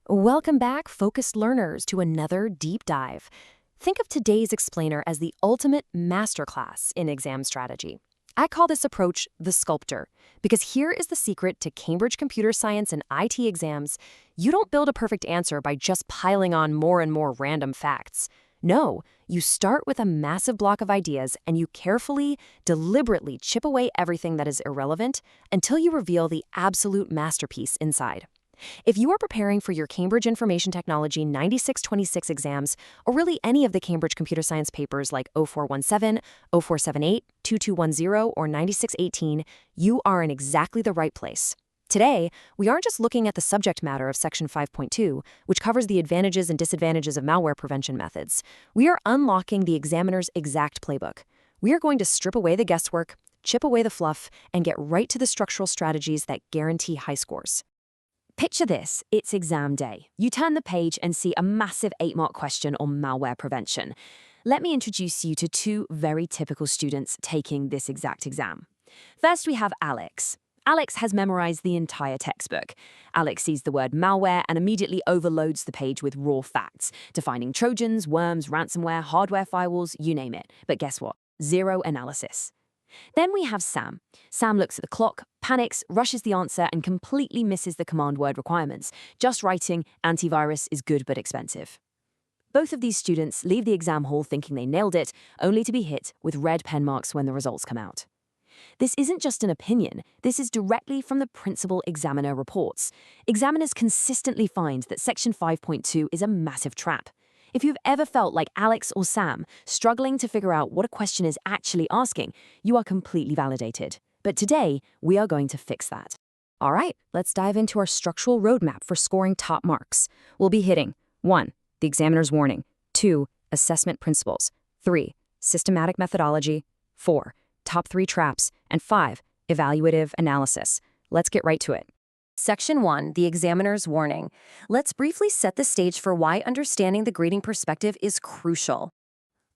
Welcome back, focused learners, to another deep dive. Think of today's explainer as the ultimate masterclass in exam strategy. I call this approach the sculptor, because here is the secret to Cambridge computer science and IT exams. You don't build a perfect answer by just piling on more and more random facts. No, you start with a massive block of ideas and you carefully, deliberately chip away everything that is irrelevant until you reveal the absolute masterpiece inside. If you are preparing for your Cambridge Information Technology 9626 exams, or really any of the Cambridge Computer Science papers like 0417, 0478, 2210, or 9618, you are in exactly the right place. Today, we aren't just looking at the subject matter of Section 5.2, which covers the advantages and disadvantages of malware prevention methods. We are unlocking the examiner's exact playbook. We are going to strip away the guesswork, chip away the fluff, and get right to the structural strategies that guarantee high scores. Picture this, it's exam day. You turn the page and see a massive 8-mark question on malware prevention. Let me introduce you to two very typical students taking this exact exam. First, we have Alex. Alex has memorized the entire textbook. Alex sees the word malware and immediately overloads the page with raw facts, defining Trojans, worms, ransomware, hardware firewalls, you name it. But guess what? Zero analysis. Then we have Sam. Sam looks at the clock, panics, rushes the answer, and completely misses the command word requirements, just writing antivirus is good but expensive. Both of these students leave the exam hall thinking they nailed it, only to be hit with red pen marks when the results come out. This isn't just an opinion, this is directly from the principal examiner reports. Examiners consistently find that Section 5.2 is a massive trap. If you've ever felt like Alex or Sam, struggling to figure out what a question is actually asking, you are completely validated. But today, we are going to fix that. All right, let's dive into our structural roadmap for scoring top marks. We'll be hitting 1. The examiner's warning. 2. Assessment principles. 3. Systematic methodology. 4. Top 3 traps. And 5. Evaluative analysis. Let's get right to it. Section 1, the examiner's warning. Let's briefly set the stage for why understanding the grading perspective is crucial.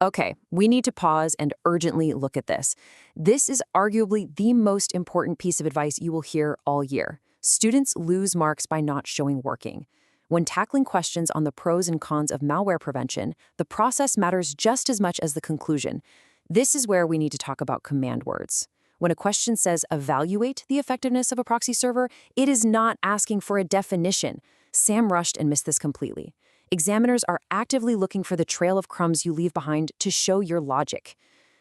Okay, we need to pause and urgently look at this. This is arguably the most important piece of advice you will hear all year. Students lose marks by not showing working. When tackling questions on the pros and cons of malware prevention, the process matters just as much as the conclusion. This is where we need to talk about command words. When a question says evaluate the effectiveness of a proxy server, it is not asking for a definition. Sam rushed and missed this completely. Examiners are actively looking for the trail of crumbs you leave behind to show your logic.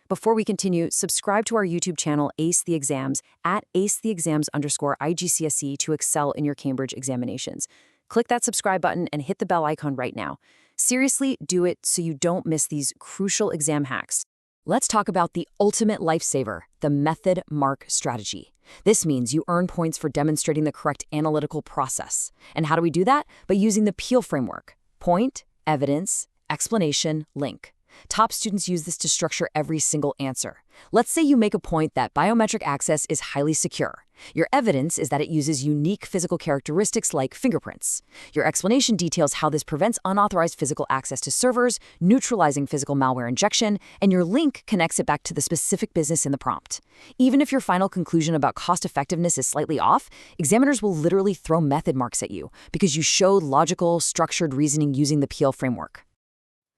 Before we continue, subscribe to our YouTube channel, Ace the Exams, at acetheexams_IGCSE to excel in your Cambridge examinations. Click that subscribe button and hit the bell icon right now. Seriously, do it so you don't miss these crucial exam hacks. Let's talk about the ultimate lifesaver, the method mark strategy. This means you earn points for demonstrating the correct analytical process. And how do we do that? By using the PEEL framework. Point, evidence, explanation, link. Top students use this to structure every single answer. Let's say you make a point that biometric access is highly secure. Your evidence is that it uses unique physical characteristics like fingerprints. Your explanation details how this prevents unauthorized physical access to servers, neutralizing physical malware injection, and your link connects it back to the specific business in the prompt. Even if your final conclusion about cost effectiveness is slightly off, examiners will literally throw method marks at you because you showed logical, structured reasoning using the PEEL framework.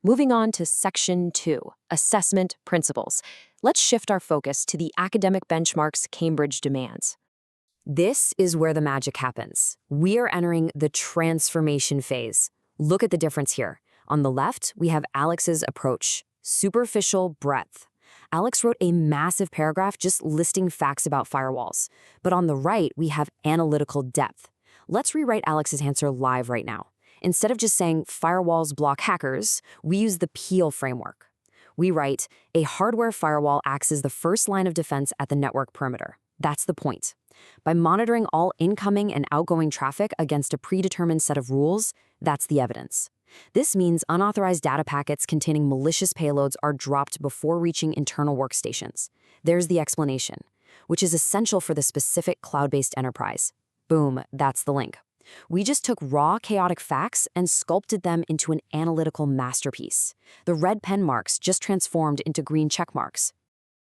Moving on to Section 2, Assessment Principles. Let's shift our focus to the academic benchmarks Cambridge demands. This is where the magic happens. We are entering the transformation phase. Look at the difference here. On the left, we have Alex's approach, superficial breadth. Alex wrote a massive paragraph just listing facts about firewalls. But on the right, we have analytical depth. Let's rewrite Alex's answer live right now. Instead of just saying firewalls block hackers, we use the PEEL framework. We write, a hardware firewall acts as the first line of defense at the network perimeter. That's the point. By monitoring all incoming and outgoing traffic against a predetermined set of rules, that's the evidence. This means unauthorized data packets containing malicious payloads are dropped before reaching internal workstations. There's the explanation, which is essential for the specific cloud-based enterprise. Boom, that's the link. We just took raw, chaotic facts and sculpted them into an analytical masterpiece. The red pen marks just transformed into green check marks.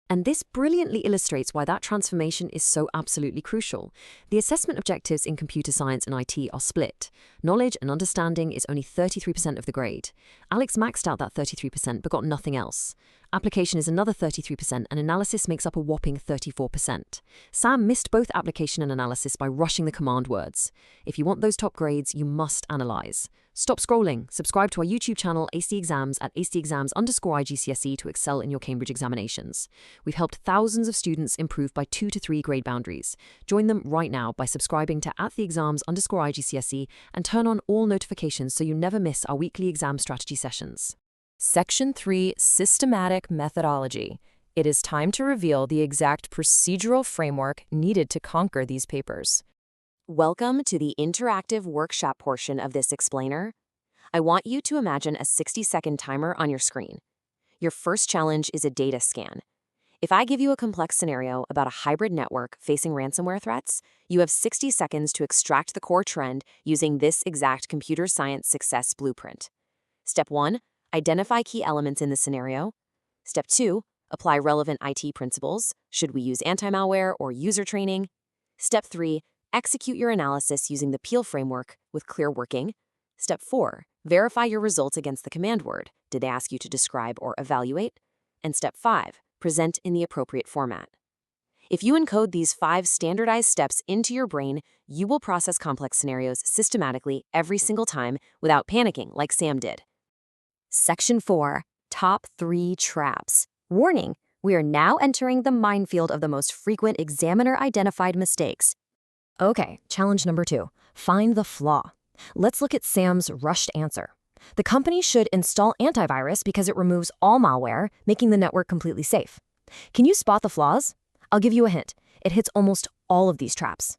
And this brilliantly illustrates why that transformation is so absolutely crucial. The assessment objectives in computer science and IT are split. Knowledge and understanding is only 33% of the grade. Alex maxed out that 33% but got nothing else. Application is another 33% and analysis makes up a whopping 34%. Sam missed both application and analysis by rushing the command words. If you want those top grades, you must analyze. Stop scrolling. Subscribe to our YouTube channel, Ace the Exams, at acetheexams_IGCSE to excel in your Cambridge examinations. We've helped thousands of students improve by 2 to 3 grade boundaries. Join them right now by subscribing to @theexams_IGCSE and turn on all notifications so you never miss our weekly exam strategy sessions. Section 3, Systematic Methodology. It is time to reveal the exact procedural framework needed to conquer these papers. Welcome to the interactive workshop portion of this explainer. I want you to imagine a 60-second timer on your screen. Your first challenge is a data scan. If I give you a complex scenario about a hybrid network facing ransomware threats, you have 60 seconds to extract the core trend using this exact computer science success blueprint. Step 1, identify key elements in the scenario. Step 2, apply relevant IT principles. Should we use anti-malware or user training? Step 3, execute your analysis using the Peel framework with clear working. Step 4, verify your results against the command word. Did they ask you to describe or evaluate? And Step 5, present in the appropriate format. If you encode these 5 standardized steps into your brain, you will process complex scenarios systematically every single time without panicking like Sam did. Section 4, Top 3 Traps. Warning, we are now entering the minefield of the most frequent examiner-identified mistakes. Okay, challenge number 2. Find the flaw. Let's look at Sam's rushed answer. The company should install antivirus because it removes all malware, making the network completely safe. Can you spot the flaws? I'll give you a hint. It hits almost all of these traps.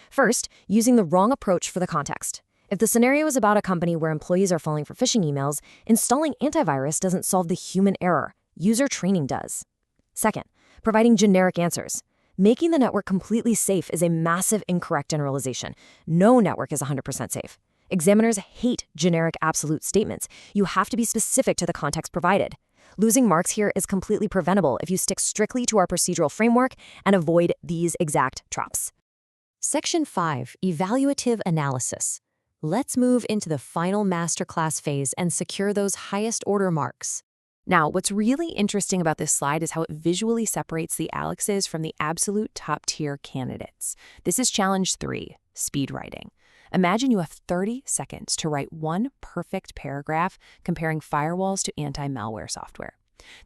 First, using the wrong approach for the context. If the scenario is about a company where employees are falling for phishing emails, installing antivirus doesn't solve the human error. User training does. Second, providing generic answers. Making the network completely safe is a massive incorrect generalization. No network is 100% safe. Examiners hate generic absolute statements. You have to be specific to the context provided. Losing marks here is completely preventable if you stick strictly to our procedural framework and avoid these exact traps. Section 5, Evaluative Analysis. Let's move into the final masterclass phase and secure those highest order marks. Now, what's really interesting about this slide is how it visually separates the Alexes from the absolute top-tier candidates. This is challenge 3, speed writing. Imagine you have 30 seconds to write one perfect paragraph comparing firewalls to anti-malware software.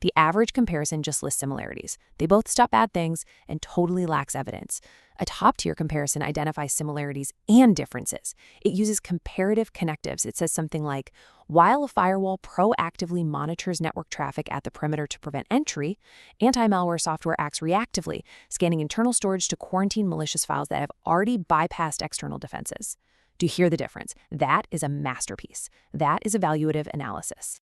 The average comparison just lists similarities. They both stop bad things and totally lacks evidence. A top-tier comparison identifies similarities and differences. It uses comparative connectives. It says something like, while a firewall proactively monitors network traffic at the perimeter to prevent entry, anti-malware software acts reactively, scanning internal storage to quarantine malicious files that have already bypassed external defenses. Do you hear the difference? That is a masterpiece. That is evaluative analysis.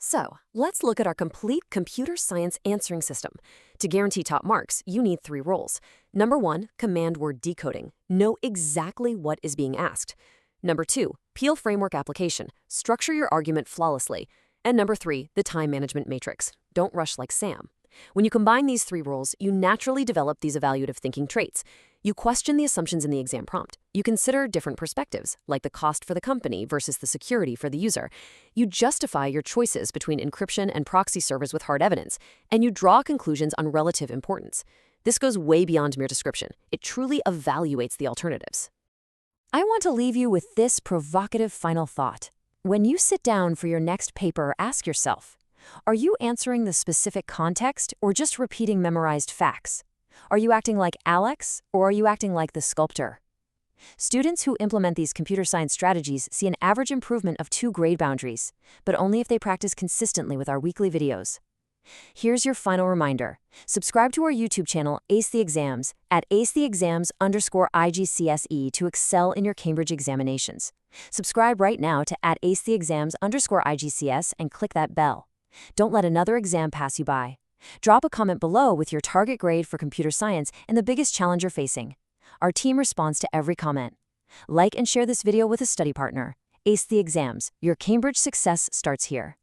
So, let's look at our complete computer science answering system. To guarantee top marks, you need 3 roles. Number 1, command word decoding. Know exactly what is being asked. Number 2, Peel framework application. Structure your argument flawlessly. And number 3, the time management matrix. Don't rush like Sam. When you combine these 3 roles, you naturally develop these evaluative thinking traits. You question the assumptions in the exam prompt. You consider different perspectives, like the cost for the company versus the security for the user. You justify your choices between encryption and proxy servers with hard evidence, and you draw conclusions on relative importance. This goes way beyond mere description. It truly evaluates the alternatives. I want to leave you with this provocative final thought. When you sit down for your next paper, ask yourself, are you answering the specific context or just repeating memorized facts? Are you acting like Alex or are you acting like the sculptor? Students who implement these computer science strategies see an average improvement of 2 grade boundaries, but only if they practice consistently with our weekly videos. Here's your final reminder. Subscribe to our YouTube channel, Ace the Exams, at acetheexams_IGCSE to excel in your Cambridge examinations. Subscribe right now to @acetheexams_IGCS and click that bell. Don't let another exam pass you by. Drop a comment below with your target grade for computer science and the biggest challenge you're facing. Our team responds to every comment. Like and share this video with a study partner. Ace the Exams. Your Cambridge success starts here.